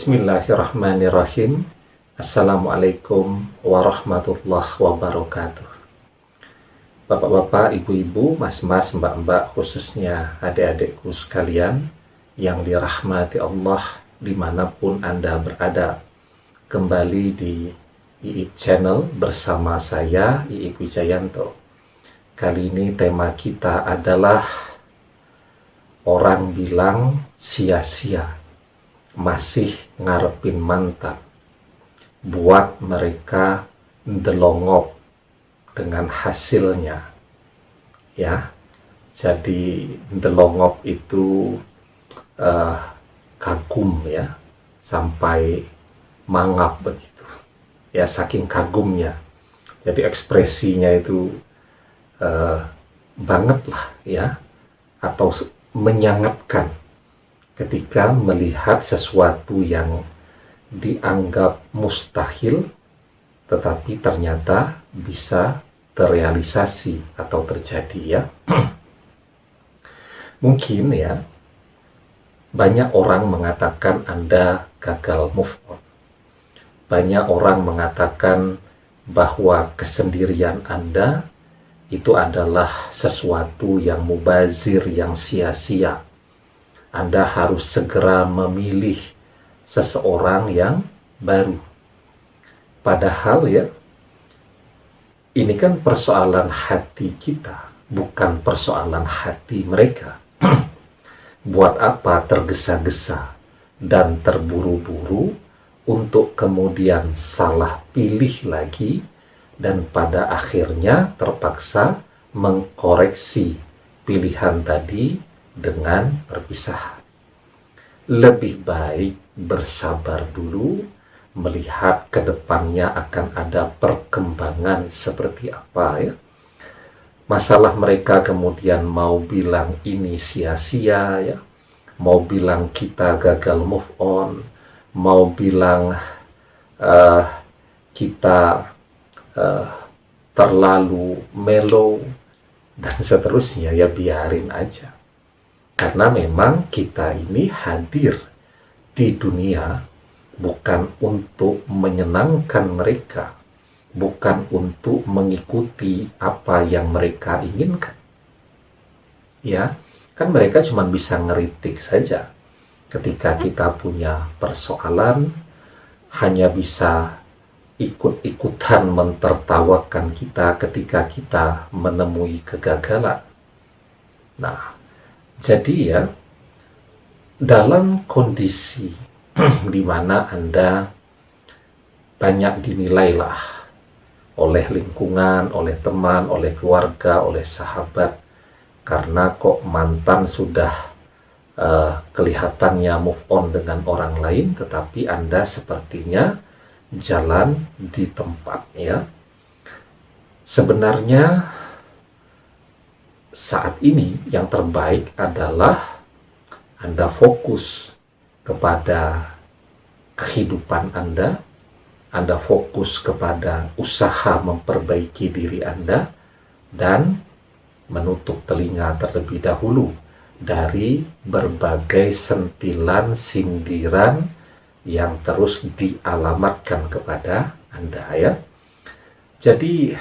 Bismillahirrahmanirrahim. Assalamualaikum warahmatullahi wabarakatuh. Bapak-bapak, ibu-ibu, mas-mas, mbak-mbak, khususnya adik-adikku sekalian yang dirahmati Allah dimanapun Anda berada. Kembali di IIP Channel bersama saya, IIP Wijayanto. Kali ini tema kita adalah orang bilang sia-sia masih ngarepin mantan, buat mereka ndelongop dengan hasilnya, ya. Jadi ndelongop itu kagum, ya, sampai mangap begitu, ya, saking kagumnya. Jadi ekspresinya itu banget lah, ya, atau menyangatkan ketika melihat sesuatu yang dianggap mustahil tetapi ternyata bisa terrealisasi atau terjadi, ya. Mungkin, ya, banyak orang mengatakan Anda gagal move on. Banyak orang mengatakan bahwa kesendirian Anda itu adalah sesuatu yang mubazir, yang sia-sia. Anda harus segera memilih seseorang yang baru. Padahal, ya, ini kan persoalan hati kita, bukan persoalan hati mereka. Buat apa tergesa-gesa dan terburu-buru untuk kemudian salah pilih lagi dan pada akhirnya terpaksa mengkoreksi pilihan tadi dengan perpisahan. Lebih baik bersabar dulu, melihat ke depannya akan ada perkembangan seperti apa, ya. Masalah mereka kemudian mau bilang ini sia-sia, ya, mau bilang kita gagal move on, mau bilang kita terlalu mellow dan seterusnya, ya, biarin aja. Karena memang kita ini hadir di dunia bukan untuk menyenangkan mereka, bukan untuk mengikuti apa yang mereka inginkan. Ya, kan mereka cuma bisa ngeritik saja. Ketika kita punya persoalan, hanya bisa ikut-ikutan mentertawakan kita ketika kita menemui kegagalan. Nah, jadi, ya, dalam kondisi di mana Anda banyak dinilailah oleh lingkungan, oleh teman, oleh keluarga, oleh sahabat, karena kok mantan sudah kelihatannya move on dengan orang lain, tetapi Anda sepertinya jalan di tempat, ya. Sebenarnya saat ini yang terbaik adalah Anda fokus kepada kehidupan Anda fokus kepada usaha memperbaiki diri Anda, dan menutup telinga terlebih dahulu dari berbagai sentilan sindiran yang terus dialamatkan kepada Anda, ya. Jadi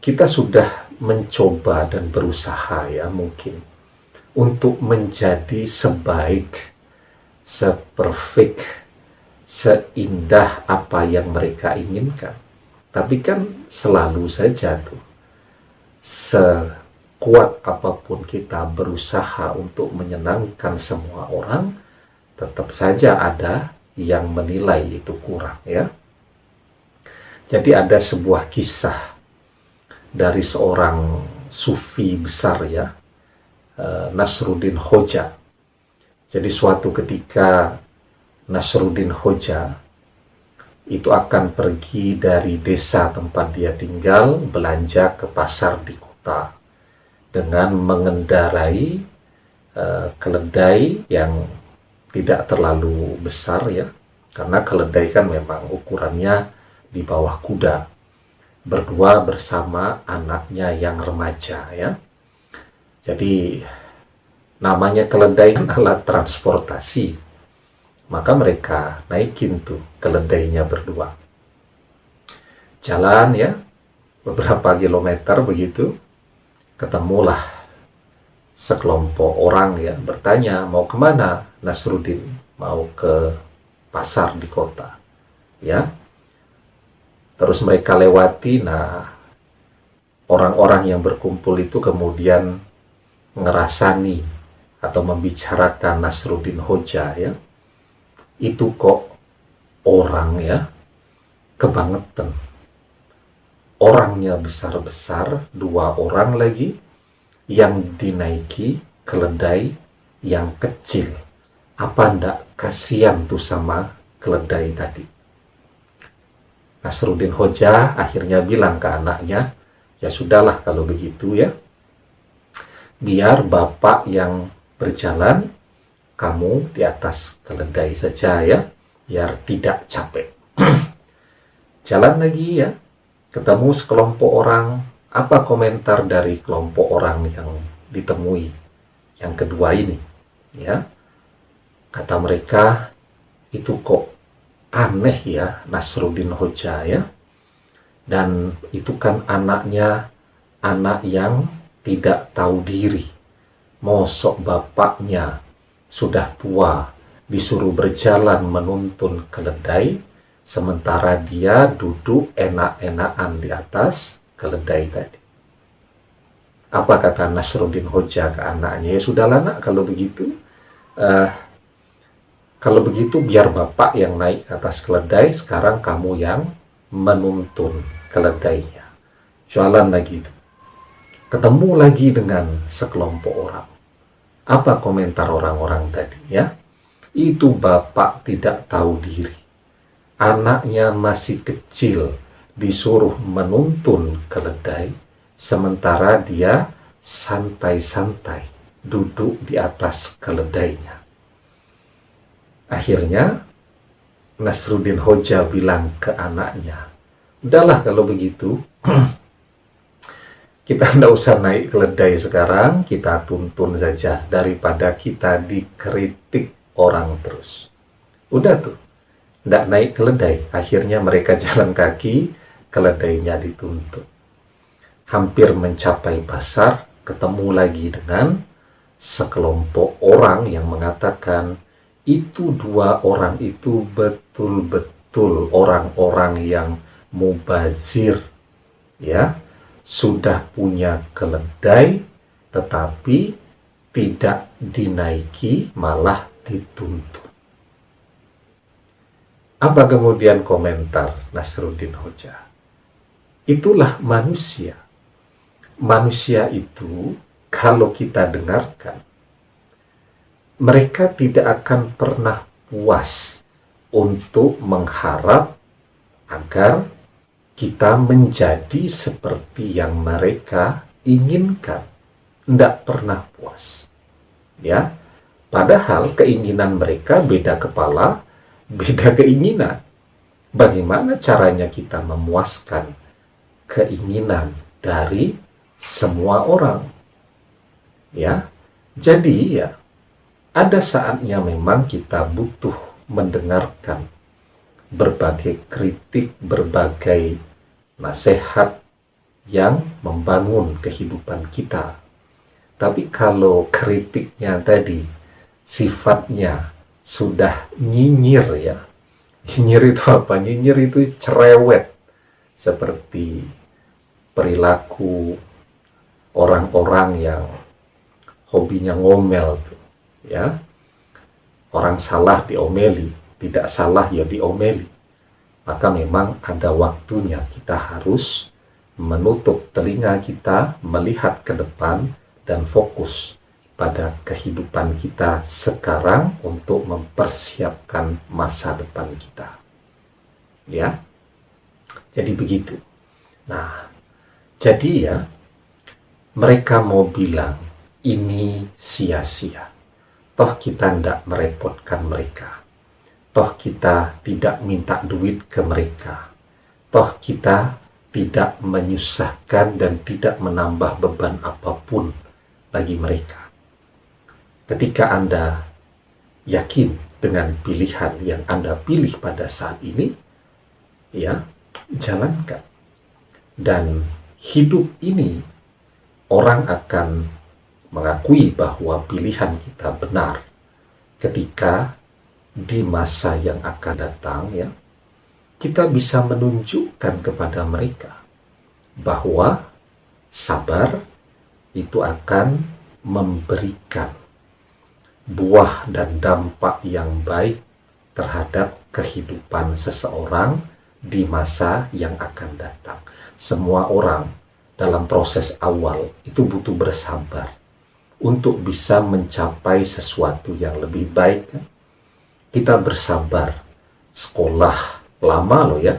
kita sudah mencoba dan berusaha, ya, mungkin untuk menjadi sebaik, seperfect, seindah apa yang mereka inginkan. Tapi kan selalu saja tuh, sekuat apapun kita berusaha untuk menyenangkan semua orang, tetap saja ada yang menilai itu kurang, ya. Jadi ada sebuah kisah dari seorang sufi besar, ya, Nasruddin Hoja. Jadi suatu ketika Nasruddin Hoja itu akan pergi dari desa tempat dia tinggal belanja ke pasar di kota dengan mengendarai keledai yang tidak terlalu besar, ya, karena keledai kan memang ukurannya di bawah kuda, berdua bersama anaknya yang remaja, ya. Jadi namanya keledai kan alat transportasi. Maka mereka naikin tuh keledainya berdua. Jalan ya, beberapa kilometer begitu, ketemulah sekelompok orang ya, bertanya, mau kemana Nasruddin? Mau ke pasar di kota. Ya, terus mereka lewati, nah orang-orang yang berkumpul itu kemudian ngerasani atau membicarakan Nasruddin Hoja ya, itu kok orang ya kebangetan, orangnya besar-besar, 2 orang lagi, yang dinaiki keledai yang kecil. Apa ndak kasihan tuh sama keledai tadi? Nasruddin Hoja akhirnya bilang ke anaknya, ya sudahlah kalau begitu ya, biar bapak yang berjalan, kamu di atas keledai saja ya, biar tidak capek. Jalan lagi ya, ketemu sekelompok orang. Apa komentar dari kelompok orang yang ditemui yang kedua ini? Ya, kata mereka, itu kok aneh ya Nasruddin Hoja ya. Dan itu kan anaknya anak yang tidak tahu diri. Mosok bapaknya sudah tua disuruh berjalan menuntun keledai, sementara dia duduk enak-enakan di atas keledai tadi. Apa kata Nasruddin Hoja ke anaknya? Ya sudahlah nak, kalau begitu biar bapak yang naik ke atas keledai, sekarang kamu yang menuntun keledainya. Jalan lagi, ketemu lagi dengan sekelompok orang. Apa komentar orang-orang tadi ya? Itu bapak tidak tahu diri, anaknya masih kecil disuruh menuntun keledai, sementara dia santai-santai duduk di atas keledainya. Akhirnya Nasruddin Hoja bilang ke anaknya, udahlah kalau begitu, kita tidak usah naik keledai sekarang, kita tuntun saja daripada kita dikritik orang terus. Udah tuh, tidak naik keledai. Akhirnya mereka jalan kaki, keledainya dituntun. Hampir mencapai pasar, ketemu lagi dengan sekelompok orang yang mengatakan, itu 2 orang itu betul-betul orang-orang yang mubazir ya, sudah punya keledai tetapi tidak dinaiki, malah dituntun. Apa kemudian komentar Nasruddin Hoja? Itulah manusia. Manusia itu kalau kita dengarkan, mereka tidak akan pernah puas untuk mengharap agar kita menjadi seperti yang mereka inginkan. Tidak pernah puas. Ya, padahal keinginan mereka beda kepala, beda keinginan. Bagaimana caranya kita memuaskan keinginan dari semua orang? Ya, jadi ya, ada saatnya memang kita butuh mendengarkan berbagai kritik, berbagai nasihat yang membangun kehidupan kita. Tapi kalau kritiknya tadi sifatnya sudah nyinyir ya. Nyinyir itu apa? Nyinyir itu cerewet. Seperti perilaku orang-orang yang hobinya ngomel tuh, ya. Orang salah diomeli, tidak salah ya diomeli. Maka memang ada waktunya kita harus menutup telinga kita, melihat ke depan dan fokus pada kehidupan kita sekarang untuk mempersiapkan masa depan kita. Ya. Jadi begitu. Nah, jadi ya, mereka mau bilang ini sia-sia. Toh kita tidak merepotkan mereka. Toh kita tidak minta duit ke mereka. Toh kita tidak menyusahkan dan tidak menambah beban apapun bagi mereka. Ketika Anda yakin dengan pilihan yang Anda pilih pada saat ini, ya, jalankan. Dan hidup ini orang akan mengakui bahwa pilihan kita benar ketika di masa yang akan datang, ya, kita bisa menunjukkan kepada mereka bahwa sabar itu akan memberikan buah dan dampak yang baik terhadap kehidupan seseorang di masa yang akan datang. Semua orang dalam proses awal itu butuh bersabar untuk bisa mencapai sesuatu yang lebih baik. Kita bersabar, sekolah lama loh ya.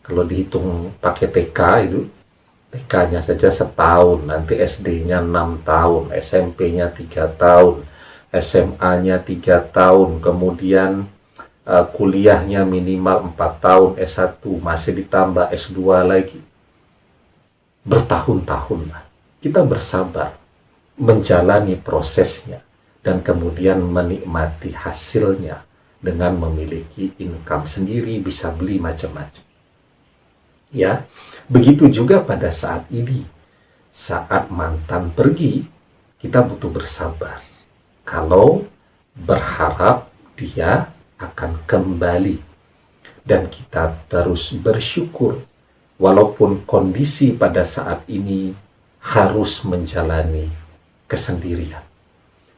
Kalau dihitung pakai TK itu, TK-nya saja setahun, nanti SD-nya 6 tahun, SMP-nya 3 tahun, SMA-nya 3 tahun, kemudian kuliahnya minimal 4 tahun, S1, masih ditambah S2 lagi. Bertahun-tahun lah. Kita bersabar, menjalani prosesnya, dan kemudian menikmati hasilnya dengan memiliki income sendiri, bisa beli macam-macam. Ya, begitu juga pada saat ini. Saat mantan pergi, kita butuh bersabar. Kalau berharap dia akan kembali, dan kita terus bersyukur walaupun kondisi pada saat ini harus menjalani kesendirian,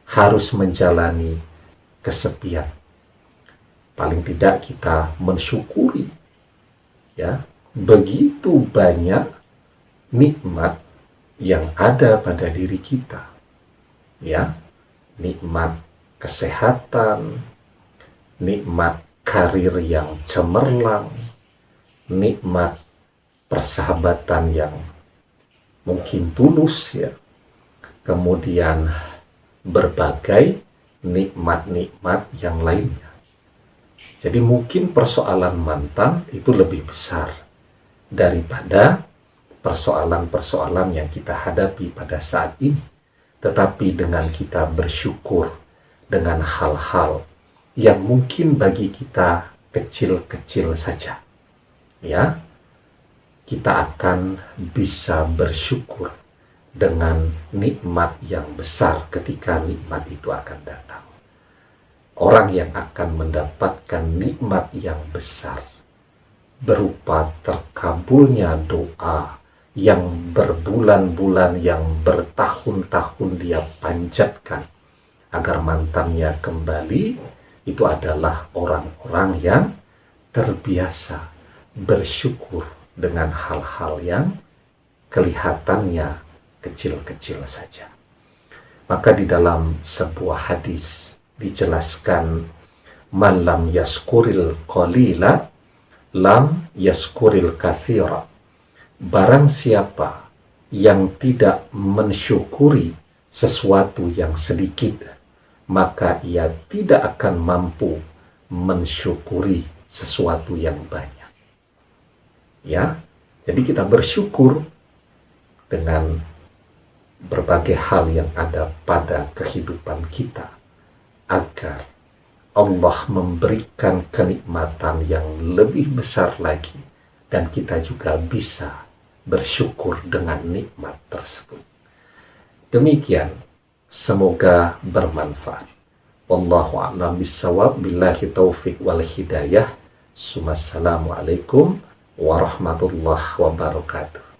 harus menjalani kesepian. Paling tidak kita mensyukuri, ya, begitu banyak nikmat yang ada pada diri kita, ya, nikmat kesehatan, nikmat karir yang cemerlang, nikmat persahabatan yang mungkin tulus, ya, kemudian berbagai nikmat-nikmat yang lainnya. Jadi mungkin persoalan mantan itu lebih besar daripada persoalan-persoalan yang kita hadapi pada saat ini. Tetapi dengan kita bersyukur dengan hal-hal yang mungkin bagi kita kecil-kecil saja, ya, kita akan bisa bersyukur dengan nikmat yang besar ketika nikmat itu akan datang. Orang yang akan mendapatkan nikmat yang besar berupa terkabulnya doa yang berbulan-bulan, yang bertahun-tahun dia panjatkan agar mantannya kembali, itu adalah orang-orang yang terbiasa bersyukur dengan hal-hal yang kelihatannya kecil-kecil saja. Maka di dalam sebuah hadis dijelaskan, man lam yaskuril qalila lam yaskuril katsira. Barang siapa yang tidak mensyukuri sesuatu yang sedikit, maka ia tidak akan mampu mensyukuri sesuatu yang banyak. Ya, jadi kita bersyukur dengan berbagai hal yang ada pada kehidupan kita, agar Allah memberikan kenikmatan yang lebih besar lagi, dan kita juga bisa bersyukur dengan nikmat tersebut. Demikian, semoga bermanfaat. Wallahu a'lam bishawab, billahi taufik wal hidayah. Assalamualaikum warahmatullahi wabarakatuh.